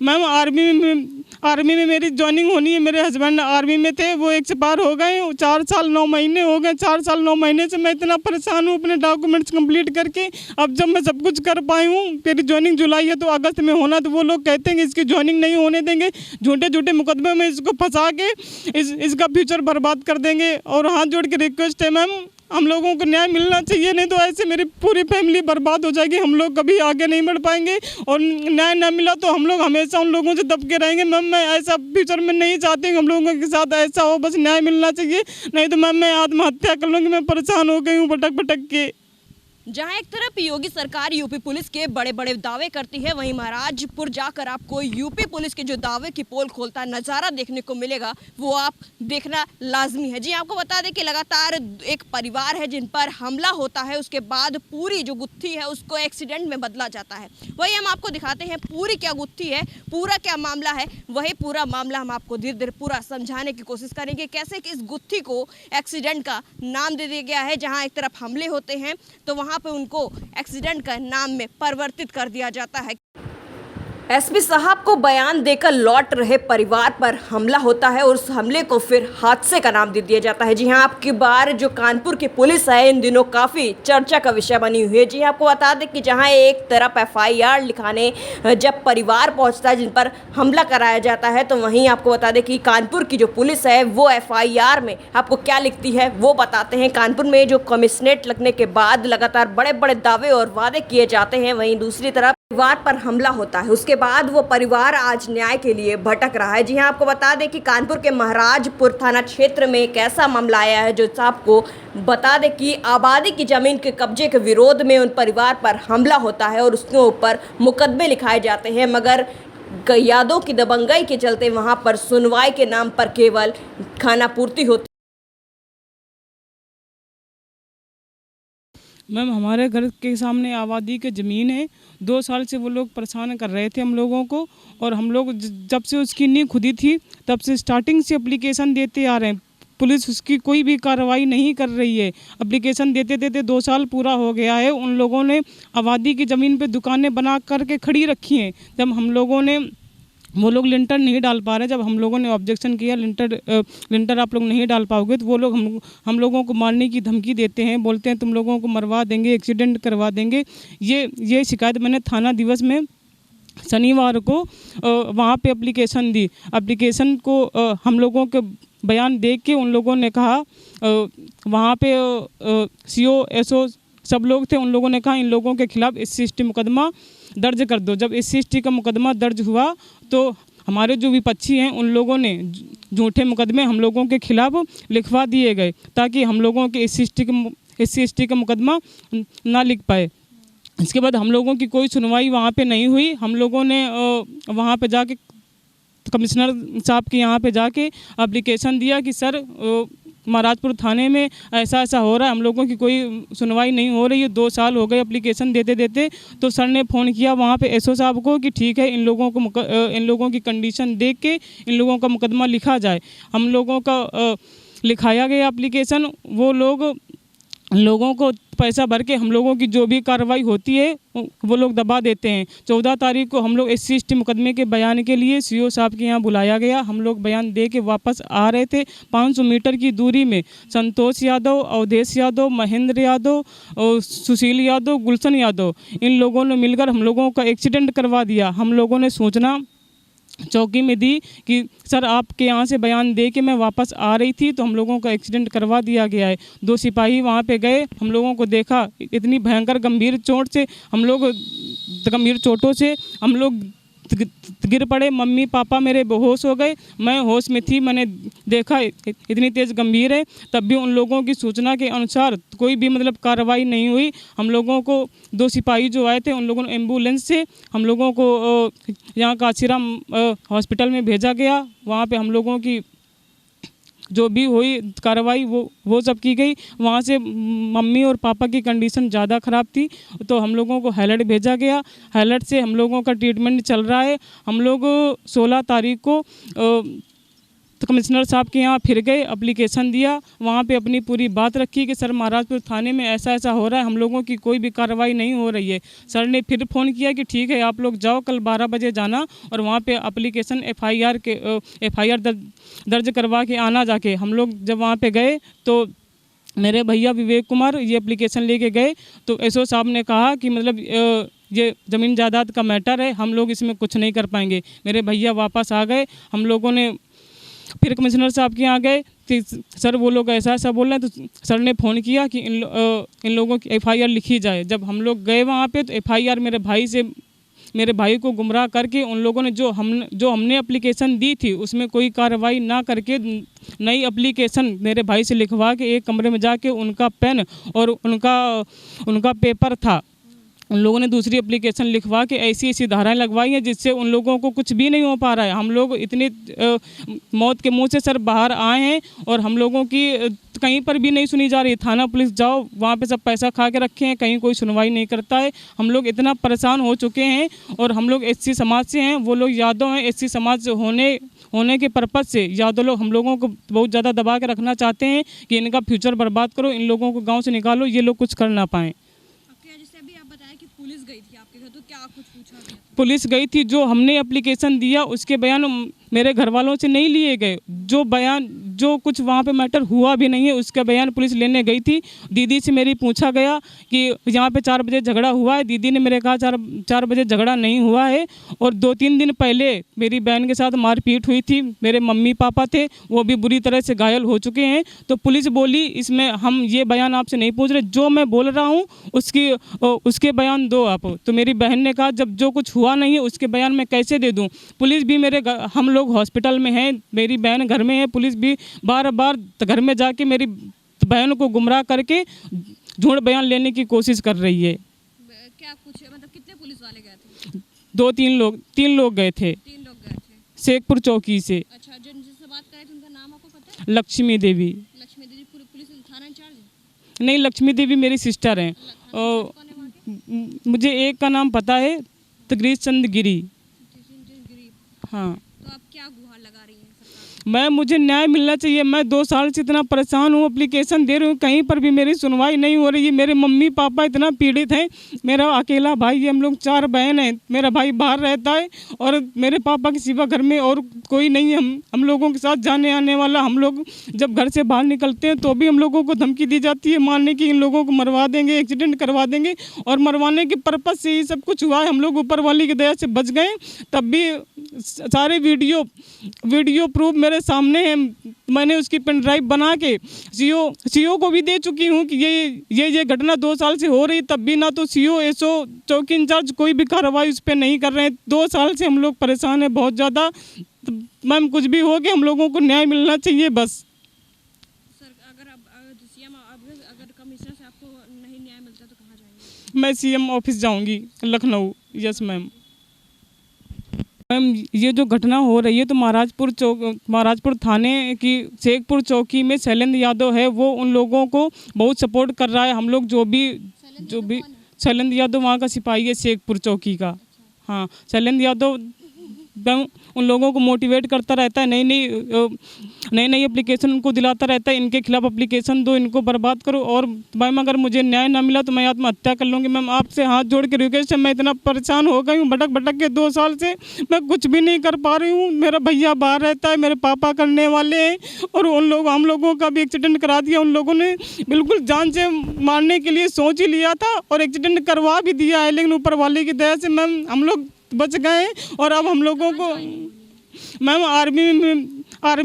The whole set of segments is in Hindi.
मैम आर्मी में मेरी ज्वाइनिंग होनी है। मेरे हस्बैंड आर्मी में थे, वो एक्सपायर हो गए। 4 साल 9 महीने हो गए। 4 साल 9 महीने से मैं इतना परेशान हूँ अपने डॉक्यूमेंट्स कंप्लीट करके। अब जब मैं सब कुछ कर पाई हूँ, मेरी ज्वाइनिंग जुलाई है तो अगस्त में होना, तो वो लोग कहते हैं कि इसकी ज्वाइनिंग नहीं होने देंगे। झूठे झूठे मुकदमे में इसको फंसा के इसका फ्यूचर बर्बाद कर देंगे। और हाथ जोड़ के रिक्वेस्ट है मैम, हम लोगों को न्याय मिलना चाहिए, नहीं तो ऐसे मेरी पूरी फैमिली बर्बाद हो जाएगी। हम लोग कभी आगे नहीं बढ़ पाएंगे और न्याय ना मिला तो हम लोग हमेशा उन लोगों से दबके रहेंगे। मैम मैं ऐसा फ्यूचर में नहीं चाहती हम लोगों के साथ ऐसा हो, बस न्याय मिलना चाहिए, नहीं तो मैम मैं आत्महत्या कर लूँगी। मैं परेशान हो गई हूँ भटक भटक के। जहां एक तरफ योगी सरकार यूपी पुलिस के बड़े बड़े दावे करती है, वहीं महाराजपुर जाकर आपको यूपी पुलिस के जो दावे की पोल खोलता नज़ारा देखने को मिलेगा, वो आप देखना लाजमी है। जी आपको बता दें कि लगातार एक परिवार है जिन पर हमला होता है, उसके बाद पूरी जो गुत्थी है उसको एक्सीडेंट में बदला जाता है। वही हम आपको दिखाते हैं पूरी क्या गुत्थी है, पूरा क्या मामला है। वही पूरा मामला हम आपको धीरे धीरे पूरा समझाने की कोशिश करेंगे, कैसे कि इस गुत्थी को एक्सीडेंट का नाम दे दिया गया है। जहाँ एक तरफ हमले होते हैं तो वहाँ पे उनको एक्सीडेंट का नाम में परिवर्तित कर दिया जाता है। एसपी साहब को बयान देकर लौट रहे परिवार पर हमला होता है और उस हमले को फिर हादसे का नाम दे दिया जाता है। जी हाँ, आपकी बार जो कानपुर की पुलिस है इन दिनों काफ़ी चर्चा का विषय बनी हुई है। जी हाँ, आपको बता दें कि जहाँ एक तरफ FIR लिखाने जब परिवार पहुँचता है जिन पर हमला कराया जाता है, तो वहीं आपको बता दें कि कानपुर की जो पुलिस है वो FIR में आपको क्या लिखती है वो बताते हैं। कानपुर में जो कमिश्नरेट लगने के बाद लगातार बड़े बड़े दावे और वादे किए जाते हैं, वहीं दूसरी तरफ परिवार पर हमला होता है। उसके बाद वो परिवार आज न्याय के लिए भटक रहा है। जी हाँ, आपको बता दें कि कानपुर के महाराजपुर थाना क्षेत्र में एक ऐसा मामला आया है जो आपको बता दें कि आबादी की जमीन के कब्जे के विरोध में उन परिवार पर हमला होता है और उसके ऊपर मुकदमे लिखाए जाते हैं, मगर यादों की दबंगई के चलते वहाँ पर सुनवाई के नाम पर केवल खानापूर्ति होती। मैम हमारे घर के सामने आबादी की ज़मीन है। 2 साल से वो लोग परेशान कर रहे थे हम लोगों को, और हम लोग जब से उसकी नींव खुदी थी तब से स्टार्टिंग से एप्लीकेशन देते आ रहे हैं। पुलिस उसकी कोई भी कार्रवाई नहीं कर रही है। एप्लीकेशन देते देते 2 साल पूरा हो गया है। उन लोगों ने आबादी की ज़मीन पे दुकानें बना करके खड़ी रखी हैं। जब हम लोगों ने वो लोग लिंटर नहीं डाल पा रहे, जब हम लोगों ने ऑब्जेक्शन किया लिंटर आप लोग नहीं डाल पाओगे, तो वो लोग हम लोगों को मारने की धमकी देते हैं, बोलते हैं तुम लोगों को मरवा देंगे, एक्सीडेंट करवा देंगे। ये शिकायत मैंने थाना दिवस में शनिवार को वहाँ पे एप्लीकेशन दी। एप्लीकेशन को हम लोगों के बयान देख के उन लोगों ने कहा, वहाँ पे CO SO सब लोग थे, उन लोगों ने कहा इन लोगों के खिलाफ SC/ST मुकदमा दर्ज कर दो। जब SC/ST का मुकदमा दर्ज हुआ तो हमारे जो विपक्षी हैं उन लोगों ने झूठे मुकदमे हम लोगों के खिलाफ लिखवा दिए गए, ताकि हम लोगों के SC/ST का मुकदमा ना लिख पाए। इसके बाद हम लोगों की कोई सुनवाई वहाँ पे नहीं हुई। हम लोगों ने वहाँ पे जाके कमिश्नर साहब के यहाँ पे जाके एप्लीकेशन दिया कि सर महाराजपुर थाने में ऐसा ऐसा हो रहा है, हम लोगों की कोई सुनवाई नहीं हो रही है। 2 साल हो गए एप्लीकेशन देते देते। तो सर ने फ़ोन किया वहाँ पे SO साहब को कि ठीक है, इन लोगों की कंडीशन देख के इन लोगों का मुकदमा लिखा जाए। हम लोगों का लिखाया गया एप्लीकेशन। वो लोगों को पैसा भर के हम लोगों की जो भी कार्रवाई होती है वो लोग दबा देते हैं। 14 तारीख को हम लोग SC/ST मुकदमे के बयान के लिए CO साहब के यहाँ बुलाया गया। हम लोग बयान दे के वापस आ रहे थे। 500 मीटर की दूरी में संतोष यादव, अवधेश यादव, महेंद्र यादव और सुशील यादव, गुलशन यादव, इन लोगों ने मिलकर हम लोगों का एक्सीडेंट करवा दिया। हम लोगों ने सूचना चौकी में दी कि सर आपके यहाँ से बयान दे के मैं वापस आ रही थी तो हम लोगों का एक्सीडेंट करवा दिया गया है। 2 सिपाही वहाँ पे गए, हम लोगों को देखा, इतनी भयंकर गंभीर चोटों से हम लोग गिर पड़े। मम्मी पापा मेरे बेहोश हो गए, मैं होश में थी, मैंने देखा इतनी तेज़ गंभीर है, तब भी उन लोगों की सूचना के अनुसार कोई भी मतलब कार्रवाई नहीं हुई। हम लोगों को 2 सिपाही जो आए थे उन लोगों ने एम्बुलेंस से हम लोगों को यहाँ काशीराम हॉस्पिटल में भेजा गया। वहाँ पे हम लोगों की जो भी हुई कार्रवाई वो सब की गई। वहाँ से मम्मी और पापा की कंडीशन ज़्यादा ख़राब थी तो हम लोगों को हैलट भेजा गया। हैलट से हम लोगों का ट्रीटमेंट चल रहा है। हम लोग 16 तारीख को तो कमिश्नर साहब के यहाँ फिर गए, एप्लीकेशन दिया, वहाँ पे अपनी पूरी बात रखी कि सर महाराजपुर थाने में ऐसा ऐसा हो रहा है, हम लोगों की कोई भी कार्रवाई नहीं हो रही है। सर ने फिर फ़ोन किया कि ठीक है आप लोग जाओ, कल 12 बजे जाना और वहाँ पे एप्लीकेशन एफआईआर दर्ज करवा के आना जाके। हम लोग जब वहाँ पे गए तो मेरे भैया विवेक कुमार ये एप्लीकेशन लेके गए तो एसओ साहब ने कहा कि मतलब ये ज़मीन जायदाद का मैटर है, हम लोग इसमें कुछ नहीं कर पाएंगे। मेरे भैया वापस आ गए। हम लोगों ने फिर कमिश्नर साहब के यहाँ गए कि सर वो लोग ऐसा ऐसा बोल रहे हैं, तो सर ने फ़ोन किया कि इन लोगों की एफआईआर लिखी जाए। जब हम लोग गए वहाँ पे तो एफआईआर मेरे भाई को गुमराह करके उन लोगों ने जो हमने एप्लीकेशन दी थी उसमें कोई कार्रवाई ना करके नई एप्लीकेशन मेरे भाई से लिखवा के एक कमरे में जाके उनका पेन और उनका पेपर था, उन लोगों ने दूसरी एप्लीकेशन लिखवा के ऐसी ऐसी धाराएं लगवाई हैं जिससे उन लोगों को कुछ भी नहीं हो पा रहा है। हम लोग इतनी मौत के मुंह से सर बाहर आए हैं और हम लोगों की कहीं पर भी नहीं सुनी जा रही। थाना पुलिस जाओ, वहाँ पे सब पैसा खा के रखे हैं, कहीं कोई सुनवाई नहीं करता है। हम लोग इतना परेशान हो चुके हैं और हम लोग एससी समाज से हैं, वो लोग यादव हैं। एससी समाज से होने के पर्पज़ से यादव लोग हम लोगों को बहुत ज़्यादा दबा के रखना चाहते हैं कि इनका फ्यूचर बर्बाद करो, इन लोगों को गाँव से निकालो, ये लोग कुछ कर ना पाएँ। पुलिस गई थी आपके घर, तो क्या कुछ पूछा गया? पुलिस गई थी, जो हमने एप्लीकेशन दिया उसके बयान मेरे घर वालों से नहीं लिए गए। जो कुछ वहाँ पे मैटर हुआ भी नहीं है उसका बयान पुलिस लेने गई थी। दीदी से मेरी पूछा गया कि यहाँ पे 4 बजे झगड़ा हुआ है। दीदी ने मेरे कहा 4 बजे झगड़ा नहीं हुआ है और 2-3 दिन पहले मेरी बहन के साथ मारपीट हुई थी। मेरे मम्मी पापा थे, वो भी बुरी तरह से घायल हो चुके हैं। तो पुलिस बोली इसमें हम ये बयान आपसे नहीं पूछ रहे, जो मैं बोल रहा हूँ उसके बयान दो आप। तो मेरी बहन ने कहा जब जो कुछ हुआ नहीं है उसके बयान मैं कैसे दे दूँ। पुलिस भी हम लोग हॉस्पिटल में हैं, मेरी बहन घर में है, पुलिस भी बार बार घर में जाके मेरी बहन को गुमराह करके झूठ बयान लेने की कोशिश कर रही है। क्या कुछ मतलब कितने पुलिस वाले गए थे? 3 लोग गए थे। 3 लोग गए थे शेखपुर चौकी से। अच्छा, जिनसे बात कर रहे थे उनका नाम आपको पता है? लक्ष्मी देवी। लक्ष्मी देवी पुलिस थाना इंचार्ज? नहीं, लक्ष्मी देवी मेरी सिस्टर हैं। मुझे एक का नाम पता है, तगरीश चंद गिरी। हाँ। तो आप क्या गुहार लगा रही हैं सरकार? मुझे न्याय मिलना चाहिए। मैं 2 साल से इतना परेशान हूँ, एप्लीकेशन दे रही हूँ, कहीं पर भी मेरी सुनवाई नहीं हो रही है। मेरे मम्मी पापा इतना पीड़ित हैं, मेरा अकेला भाई है, हम लोग 4 बहन हैं। मेरा भाई बाहर रहता है और मेरे पापा के सिवा घर में और कोई नहीं है। हम लोगों के साथ जाने आने वाला। हम लोग जब घर से बाहर निकलते हैं तो भी हम लोगों को धमकी दी जाती है मारने की, इन लोगों को मरवा देंगे, एक्सीडेंट करवा देंगे। और मरवाने के पर्पज़ से ही सब कुछ हुआ है। हम लोग ऊपर वाली की दया से बच गए। तब भी सारे वीडियो प्रूफ मेरे सामने है। मैंने उसकी पेन ड्राइव बना के सीओ को भी दे चुकी हूँ कि ये घटना 2 साल से हो रही, तब भी ना तो सीओ एसओ चौकी इंचार्ज कोई भी कार्रवाई उस पर नहीं कर रहे हैं। 2 साल से हम लोग परेशान हैं बहुत ज़्यादा। तो मैम कुछ भी हो के हम लोगों को न्याय मिलना चाहिए बस। सर अगर कमिश्नर से आपको नहीं न्याय मिलता तो कहाँ जाएंगे? मैं सीएम ऑफिस जाऊँगी, लखनऊ। Yes ma'am. मैम ये जो घटना हो रही है तो महाराजपुर थाने की शेखपुर चौकी में शैलेंद्र यादव है, वो उन लोगों को बहुत सपोर्ट कर रहा है। हम लोग जो भी शैलेंद्र यादव वहाँ का सिपाही है शेखपुर चौकी का। हाँ, शैलेंद्र यादव उन लोगों को मोटिवेट करता रहता है, नई एप्लीकेशन उनको दिलाता रहता है, इनके खिलाफ एप्लीकेशन दो, इनको बर्बाद करो। और मैम अगर मुझे न्याय ना मिला तो मैं आत्महत्या कर लूँगी। मैम आपसे हाथ जोड़ के रिक्वेस्ट है, मैं इतना परेशान हो गई हूँ, भटक के 2 साल से मैं कुछ भी नहीं कर पा रही हूँ। मेरा भैया बाहर रहता है, मेरे पापा करने वाले हैं और हम लोगों का भी एक्सीडेंट करा दिया। उन लोगों ने बिल्कुल जान से मारने के लिए सोच ही लिया था और एक्सीडेंट करवा भी दिया है, लेकिन ऊपर वाले की दया से मैम हम लोग बच गए। और अब हम लोगों को मैम आर्मी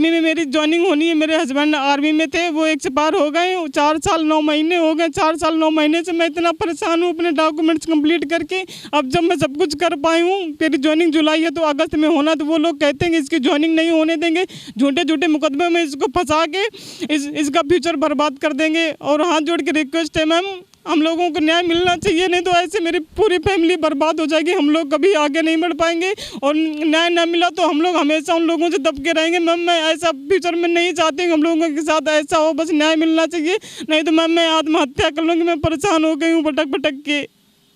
में मेरी ज्वाइनिंग होनी है। मेरे हस्बैंड आर्मी में थे, वो एक्सपायर हो गए। 4 साल 9 महीने हो गए। 4 साल 9 महीने से मैं इतना परेशान हूँ अपने डॉक्यूमेंट्स कंप्लीट करके। अब जब मैं सब कुछ कर पाई हूँ, मेरी ज्वाइनिंग जुलाई है तो अगस्त में होना, तो वो लोग कहते हैं कि इसकी ज्वाइनिंग नहीं होने देंगे, झूठे मुकदमे में इसको फंसा के इसका फ्यूचर बर्बाद कर देंगे। और हाथ जोड़ के रिक्वेस्ट है मैम, हम लोगों को न्याय मिलना चाहिए, नहीं तो ऐसे मेरी पूरी फैमिली बर्बाद हो जाएगी। हम लोग कभी आगे नहीं बढ़ पाएंगे और न्याय ना मिला तो हम लोग हमेशा उन लोगों से दबके रहेंगे। मैम मैं ऐसा फ्यूचर में नहीं चाहती हूँ हम लोगों के साथ ऐसा हो, बस न्याय मिलना चाहिए, नहीं तो मैम मैं आत्महत्या कर लूँगी। मैं परेशान हो गई हूँ भटक के।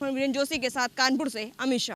वीरेंद्र जोशी के साथ कानपुर से अमित शाह।